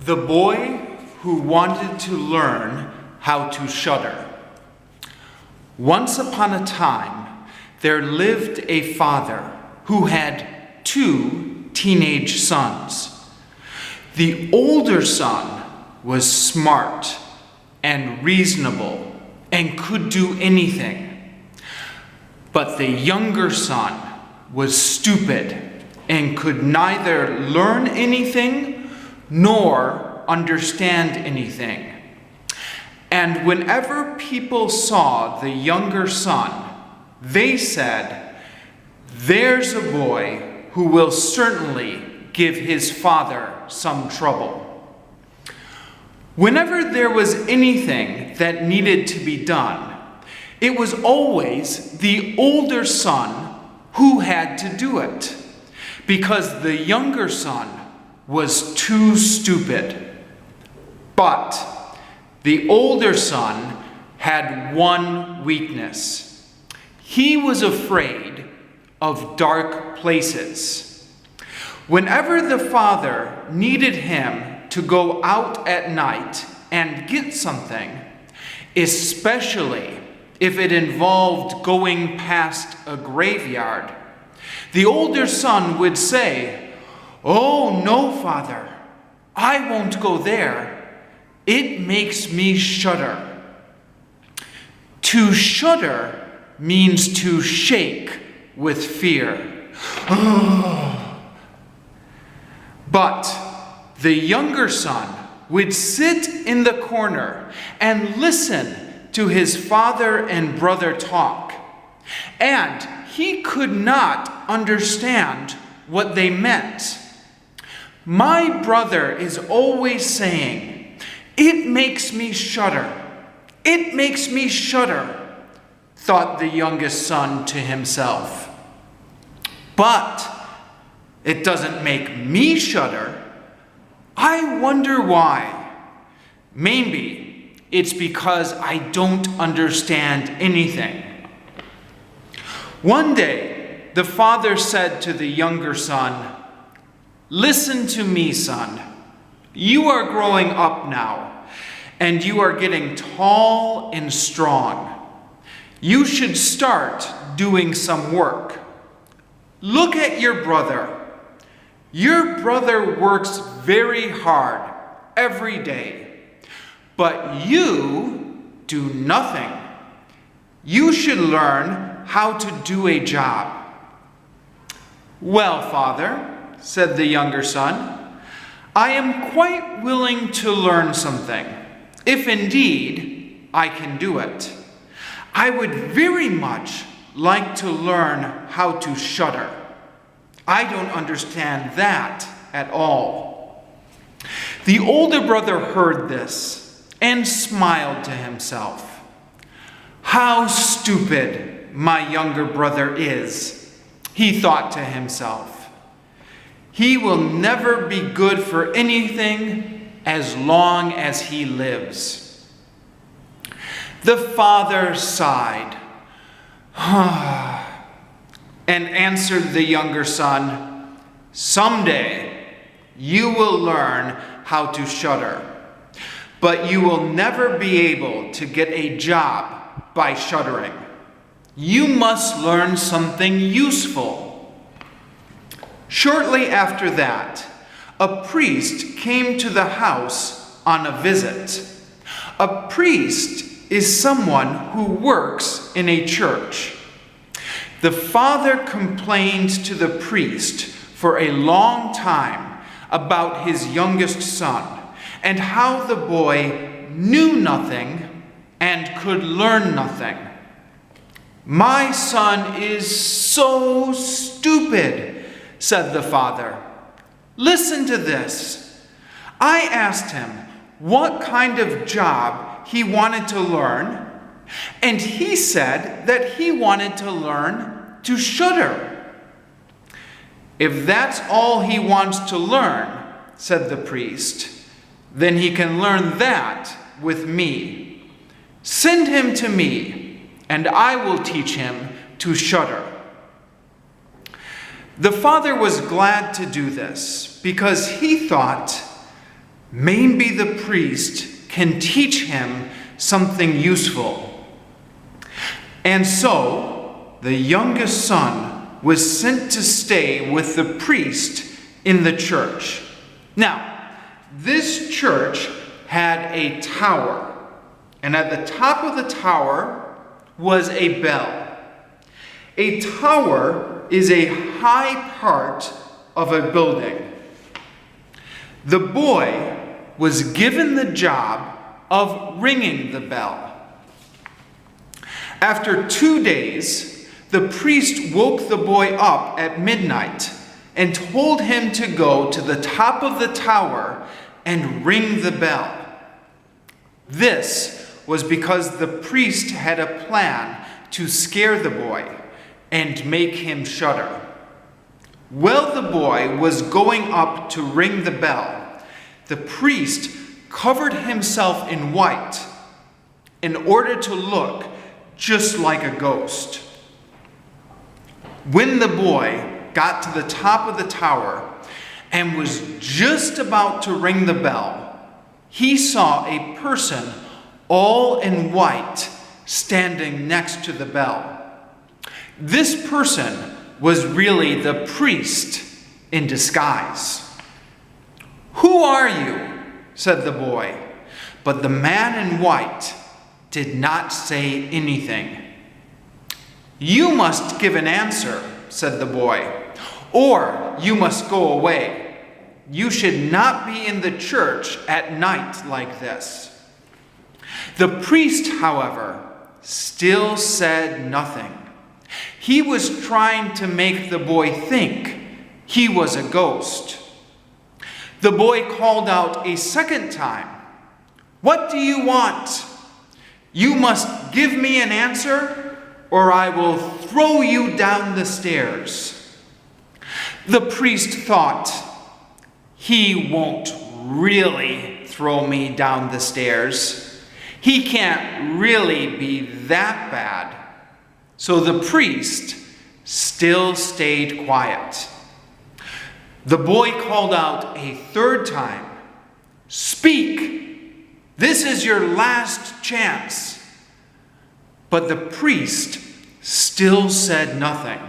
The boy who wanted to learn how to shudder. Once upon a time, there lived a father who had 2 teenage sons. The older son was smart and reasonable and could do anything. But the younger son was stupid and could neither learn anything nor understand anything. And whenever people saw the younger son, they said, "There's a boy who will certainly give his father some trouble." Whenever there was anything that needed to be done, it was always the older son who had to do it, because the younger son was too stupid. But the older son had one weakness. He was afraid of dark places. Whenever the father needed him to go out at night and get something, especially if it involved going past a graveyard, the older son would say, "Oh, no, Father, I won't go there. It makes me shudder." To shudder means to shake with fear. But the younger son would sit in the corner and listen to his father and brother talk, and he could not understand what they meant. "My brother is always saying, 'It makes me shudder. It makes me shudder,'" thought the youngest son to himself. "But it doesn't make me shudder. I wonder why. Maybe it's because I don't understand anything." One day, the father said to the younger son, "Listen to me, son. You are growing up now, and you are getting tall and strong. You should start doing some work. Look at your brother. Your brother works very hard every day, but you do nothing. You should learn how to do a job." "Well, Father," said the younger son, "I am quite willing to learn something, if indeed I can do it. I would very much like to learn how to shudder. I don't understand that at all." The older brother heard this and smiled to himself. "How stupid my younger brother is," he thought to himself. "He will never be good for anything as long as he lives." The father sighed and answered the younger son, "Someday you will learn how to shudder, but you will never be able to get a job by shuddering. You must learn something useful." Shortly after that, a priest came to the house on a visit. A priest is someone who works in a church. The father complained to the priest for a long time about his youngest son and how the boy knew nothing and could learn nothing. "My son is so stupid," said the father. "Listen to this. I asked him what kind of job he wanted to learn, and he said that he wanted to learn to shudder." "If that's all he wants to learn," said the priest, "then he can learn that with me. Send him to me, and I will teach him to shudder." The father was glad to do this because he thought, maybe the priest can teach him something useful. And so the youngest son was sent to stay with the priest in the church. Now, this church had a tower, and at the top of the tower was a bell. A tower is a high part of a building. The boy was given the job of ringing the bell. After 2 days, the priest woke the boy up at midnight and told him to go to the top of the tower and ring the bell. This was because the priest had a plan to scare the boy and make him shudder. While the boy was going up to ring the bell, the priest covered himself in white in order to look just like a ghost. When the boy got to the top of the tower and was just about to ring the bell, he saw a person all in white standing next to the bell. This person was really the priest in disguise. "Who are you?" said the boy, but the man in white did not say anything. "You must give an answer," said the boy, "or you must go away. You should not be in the church at night like this." The priest, however, still said nothing. He was trying to make the boy think he was a ghost. The boy called out a second time, "What do you want? You must give me an answer, or I will throw you down the stairs." The priest thought, "He won't really throw me down the stairs. He can't really be that bad." So the priest still stayed quiet. The boy called out a third time, "Speak! This is your last chance." But the priest still said nothing.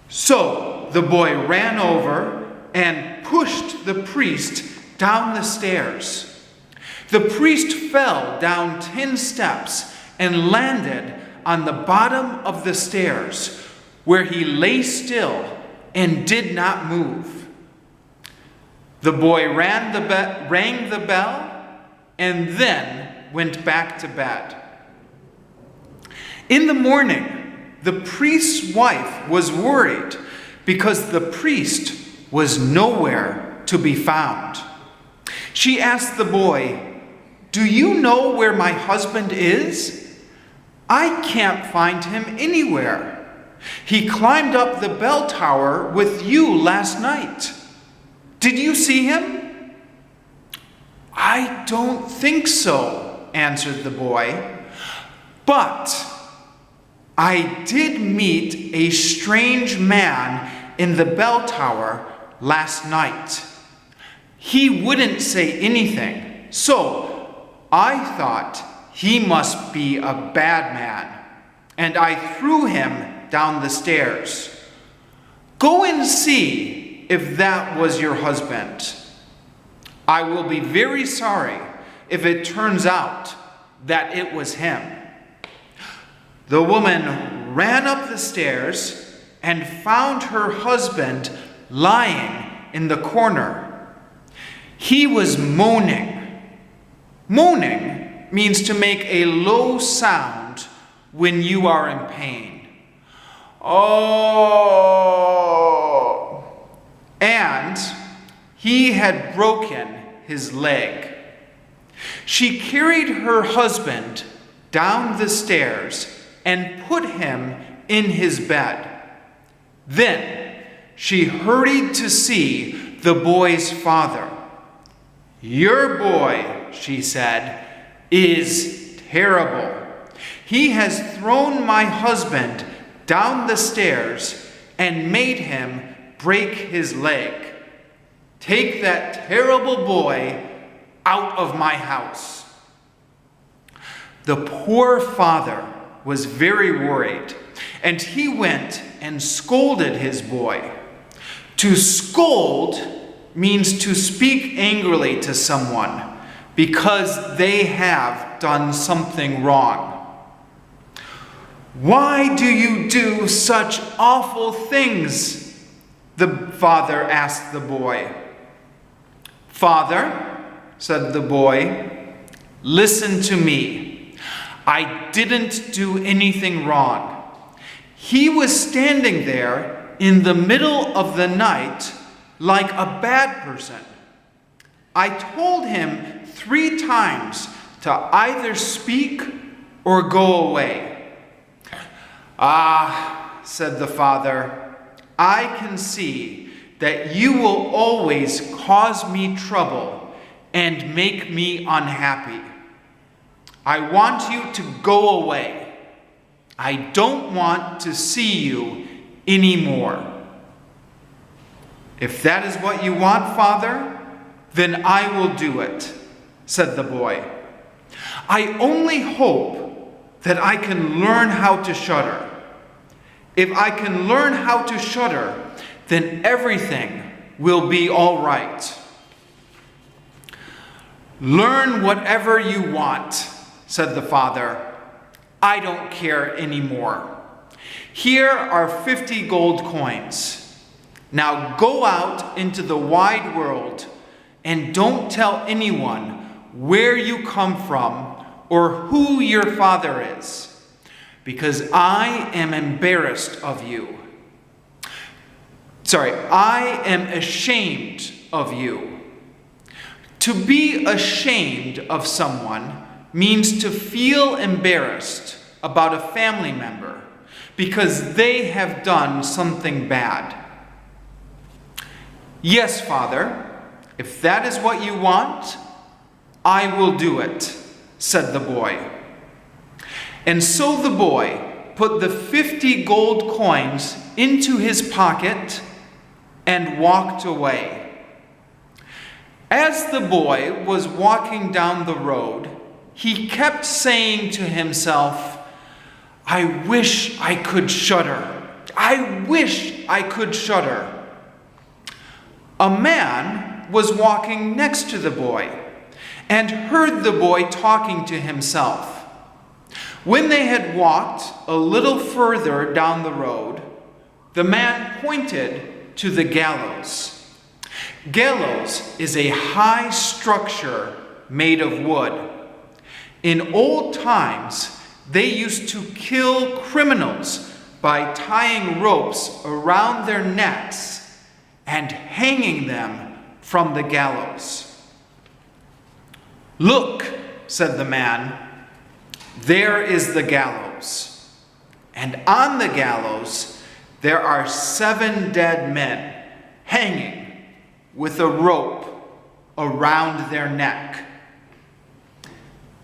So the boy ran over and pushed the priest down the stairs. The priest fell down 10 steps and landed on the bottom of the stairs, where he lay still and did not move. The boy rang the bell and then went back to bed. In the morning, the priest's wife was worried because the priest was nowhere to be found. She asked the boy, "Do you know where my husband is? I can't find him anywhere. He climbed up the bell tower with you last night. Did you see him?" "I don't think so," answered the boy. "But I did meet a strange man in the bell tower last night. He wouldn't say anything, so I thought he must be a bad man, and I threw him down the stairs. Go and see if that was your husband. I will be very sorry if it turns out that it was him." The woman ran up the stairs and found her husband lying in the corner. He was moaning. Moaning means to make a low sound when you are in pain. "Oh!" And he had broken his leg. She carried her husband down the stairs and put him in his bed. Then she hurried to see the boy's father. "Your boy," she said, "is terrible. He has thrown my husband down the stairs and made him break his leg." Take that terrible boy out of my house." The poor father was very worried, and he went and scolded his boy. To scold means to speak angrily to someone because they have done something wrong. "Why do you do such awful things?" the father asked the boy. "Father," said the boy, "listen to me. I didn't do anything wrong. He was standing there in the middle of the night like a bad person. I told him 3 times to either speak or go away." "Ah," said the father, "I can see that you will always cause me trouble and make me unhappy. I want you to go away. I don't want to see you anymore." "If that is what you want, Father, then I will do it," said the boy. "I only hope that I can learn how to shudder. If I can learn how to shudder, then everything will be all right." "Learn whatever you want," said the father. "I don't care anymore. Here are 50 gold coins. Now go out into the wide world and don't tell anyone where you come from or who your father is, because I am embarrassed of you. I am ashamed of you." To be ashamed of someone means to feel embarrassed about a family member because they have done something bad. "Yes, Father, if that is what you want, I will do it," said the boy. And so the boy put the 50 gold coins into his pocket and walked away. As the boy was walking down the road, he kept saying to himself, "I wish I could shudder. I wish I could shudder." A man was walking next to the boy and heard the boy talking to himself. When they had walked a little further down the road, the man pointed to the gallows. Gallows is a high structure made of wood. In old times, they used to kill criminals by tying ropes around their necks and hanging them from the gallows. "Look," said the man, "there is the gallows. And on the gallows, there are 7 dead men hanging with a rope around their neck.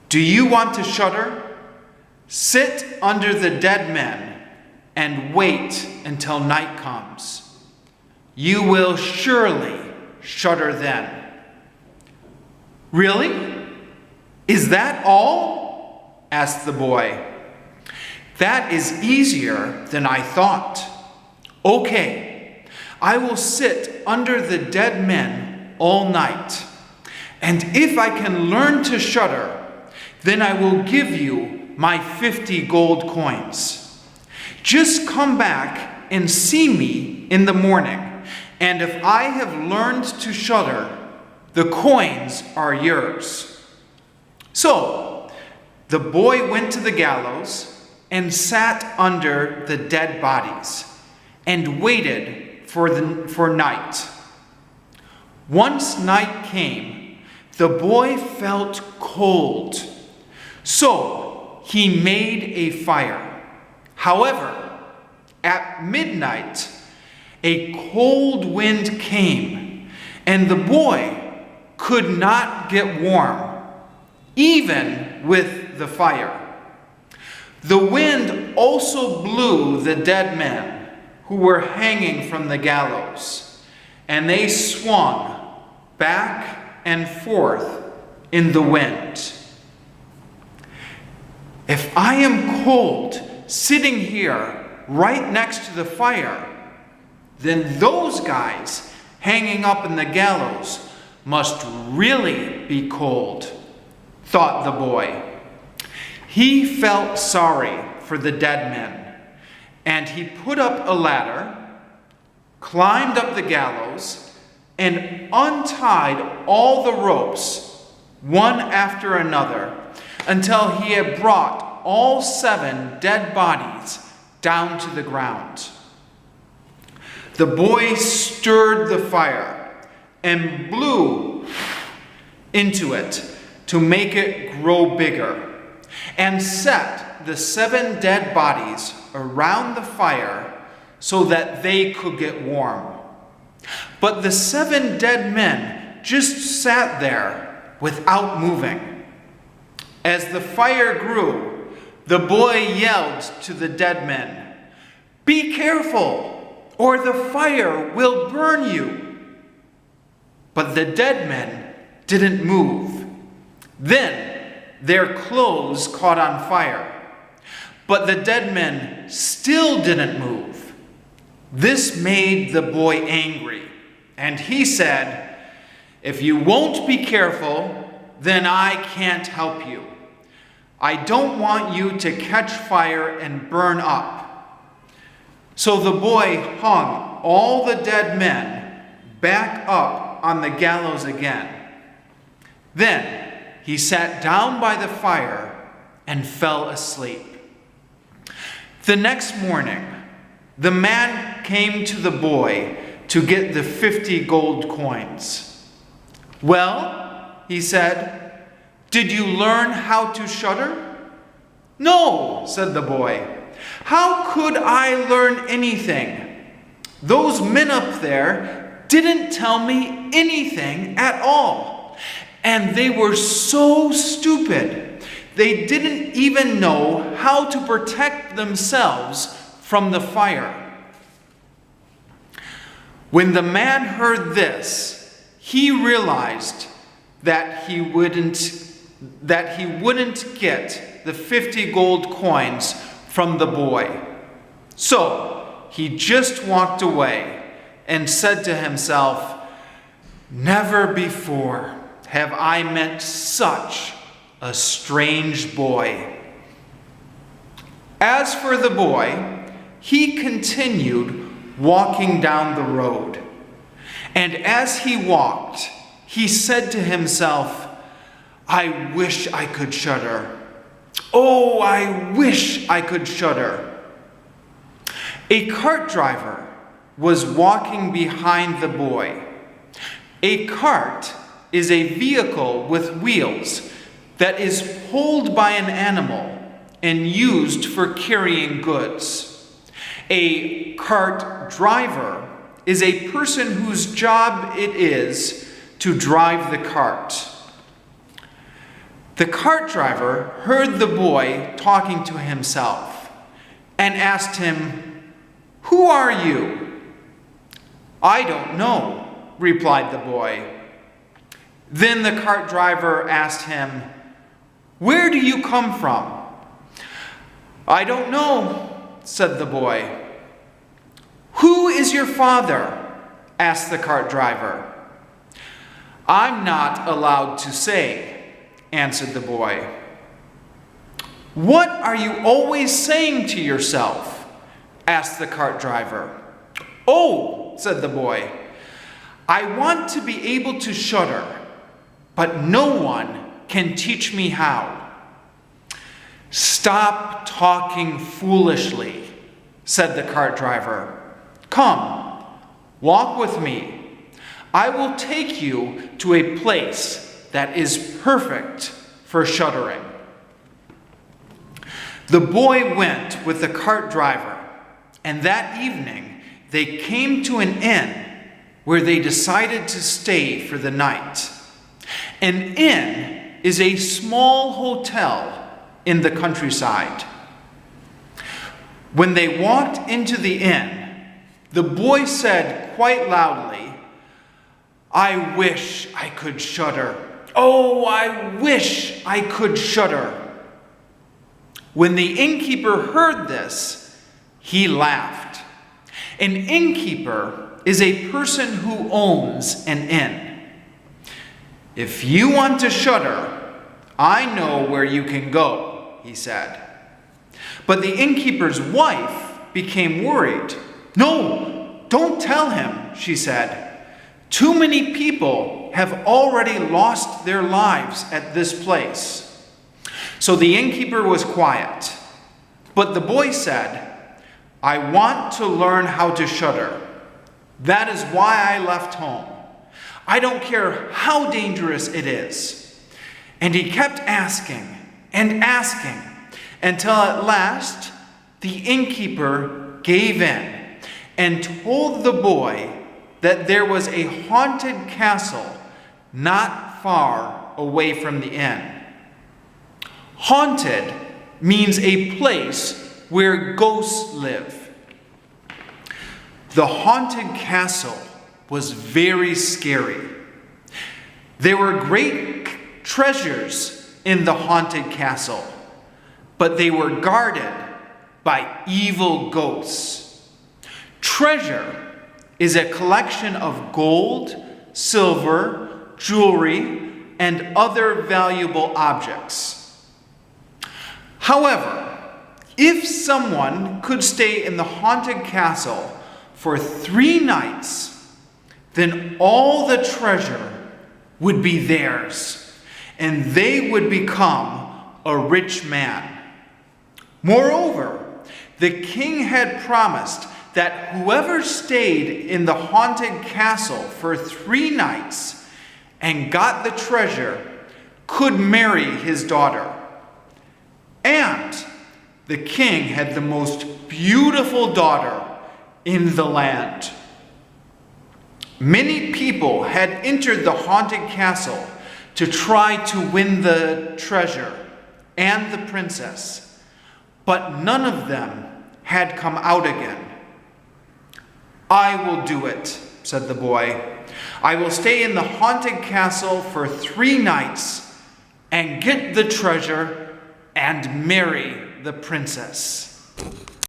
Do you want to shudder? Sit under the dead men and wait until night comes. You will surely shudder then." "Really? Is that all?" asked the boy. "That is easier than I thought. Okay, I will sit under the dead men all night, and if I can learn to shudder, then I will give you my 50 gold coins. Just come back and see me in the morning, and if I have learned to shudder, the coins are yours." So the boy went to the gallows and sat under the dead bodies and waited for night. Once night came, the boy felt cold, so he made a fire. However, at midnight, a cold wind came, and the boy could not get warm, even with the fire. The wind also blew the dead men who were hanging from the gallows, and they swung back and forth in the wind. If I am cold sitting here right next to the fire, then those guys hanging up in the gallows must really be cold, thought the boy. He felt sorry for the dead men, and he put up a ladder, climbed up the gallows, and untied all the ropes, one after another, until he had brought all 7 dead bodies down to the ground. The boy stirred the fire and blew into it to make it grow bigger, and set the 7 dead bodies around the fire so that they could get warm. But the 7 dead men just sat there without moving. As the fire grew, the boy yelled to the dead men, "Be careful, or the fire will burn you." But the dead men didn't move. Then their clothes caught on fire, but the dead men still didn't move. This made the boy angry, and he said, "If you won't be careful, then I can't help you. I don't want you to catch fire and burn up." So the boy hung all the dead men back up on the gallows again. Then he sat down by the fire and fell asleep. The next morning, the man came to the boy to get the 50 gold coins. "Well," he said, "did you learn how to shudder?" "No," said the boy. "How could I learn anything? Those men up there didn't tell me anything at all. And they were so stupid. They didn't even know how to protect themselves from the fire." When the man heard this, he realized that he wouldn't get the 50 gold coins from the boy. So he just walked away and said to himself, "Never before have I met such a strange boy." As for the boy, he continued walking down the road. And as he walked, he said to himself, "I wish I could shudder. Oh, I wish I could shudder." A cart driver was walking behind the boy. A cart is a vehicle with wheels that is pulled by an animal and used for carrying goods. A cart driver is a person whose job it is to drive the cart. The cart driver heard the boy talking to himself and asked him, "Who are you?" "I don't know," replied the boy. Then the cart driver asked him, "Where do you come from?" "I don't know," said the boy. "Who is your father?" asked the cart driver. "I'm not allowed to say," answered the boy. "What are you always saying to yourself?" asked the cart driver. "Oh," said the boy, "I want to be able to shudder, but no one can teach me how." "Stop talking foolishly," said the cart driver. "Come, walk with me. I will take you to a place that is perfect for shuddering." The boy went with the cart driver, and that evening they came to an inn where they decided to stay for the night. An inn is a small hotel in the countryside. When they walked into the inn, the boy said quite loudly, I wish I could shudder. Oh, I wish I could shudder. When the innkeeper heard this, he laughed. An innkeeper is a person who owns an inn. If you want to shudder, I know where you can go, he said. But the innkeeper's wife became worried. No, don't tell him, she said. Too many people have already lost their lives at this place. So the innkeeper was quiet. But the boy said, I want to learn how to shudder. That is why I left home. I don't care how dangerous it is. And he kept asking and asking until at last the innkeeper gave in and told the boy that there was a haunted castle not far away from the inn. Haunted means a place where ghosts live. The haunted castle was very scary. There were great treasures in the haunted castle, but they were guarded by evil ghosts. Treasure is a collection of gold, silver, jewelry, and other valuable objects. However, if someone could stay in the haunted castle for 3 nights, then all the treasure would be theirs, and they would become a rich man. Moreover, the king had promised that whoever stayed in the haunted castle for 3 nights and got the treasure could marry his daughter. And the king had the most beautiful daughter in the land. Many people had entered the haunted castle to try to win the treasure and the princess, but none of them had come out again. I will do it, said the boy. I will stay in the haunted castle for 3 nights and get the treasure and marry the princess.